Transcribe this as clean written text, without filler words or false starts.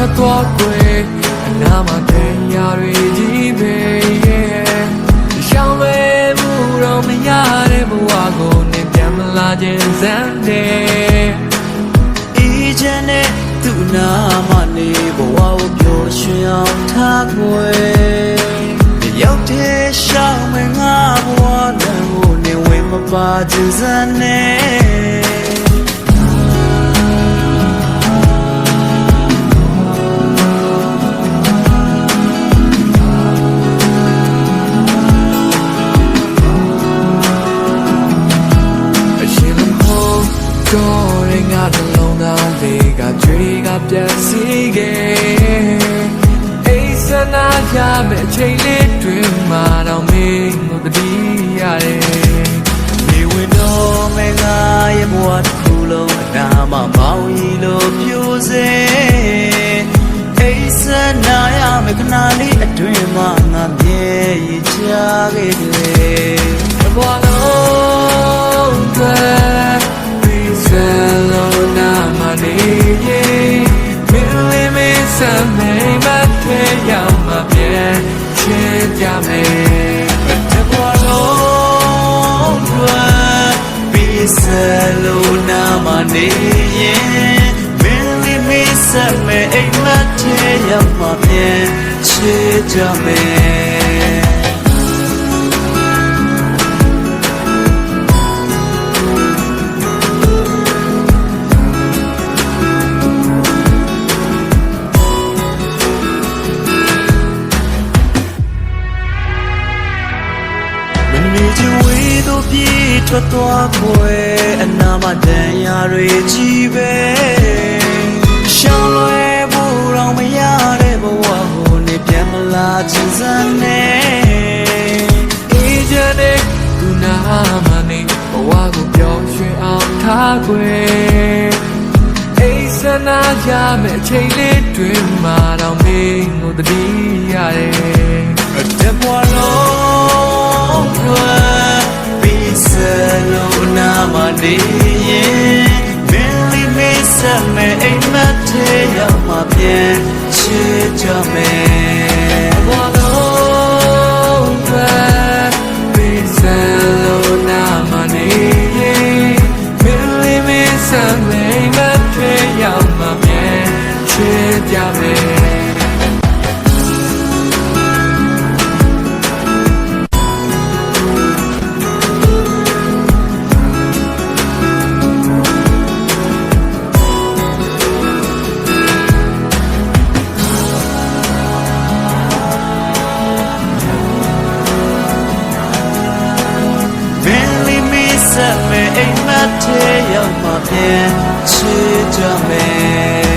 ထွက်သွားကွယ်အနာမှာတရားတွေကြီးပဲရှောင်းလွယ်မှုတော့မရတဲ့ဘဝကိုနေပြန်မလာခြင်းစမ်းတယ်အေးချမ်းတဲ့သူနာမနေဘဝကိုပျော်ရွှင်အောင်ထားကွယ်ရောက်တဲ့ရှောင်းမငါဘဝတန်ကိုနေဝင်မပါခြင်းစမ်းနဲ့တော့ရင်ငါတလုံးသားလေးကကြွေကပြတ်စီခဲ့အိစနာရမယ့်အချိန်လေးတွင်မှတော့မင်းကိုတတိရတယ်နေဝင်တော့မင်းငါရဲ့ဘဝတစ်ခုလုံးအနာမမောင်းရီလို့ပြိုစေအိစနာရမယ့်ခဏလေးအတွင်မှငါမြဲရချခဲ့တယ်ဘဝလုံးSalona maniye Mili mi same mate yama bien Chedya me Te walon Bi salona maniye Mili mi same mate yama bien Chedya meနေချင်ဝေးတို့ပြေးထွက်သွားခွဲအနာမတန်ရာတွေကြီးပဲရှောင်းလွယ်ဖို့တော့မရတဲ့ဘဝကိုနေပြန်မလာခြင်းစမ်းနဲ့အေးချမ်းတဲ့သူနာမနေဘဝကိုပျော်ရွှင်အောင်ထားခွဲအိစနာရမယ့်အချိန်လေးတွင်မှတော့မင်းကိုတတိရတယ်တဲ့ဘဝလုံးSalona maniye Mili mi same mate yama bien Chedya me Walon Salona maniye Mili mi same mate yama bien Chedya me Aimat te yama bien chedya me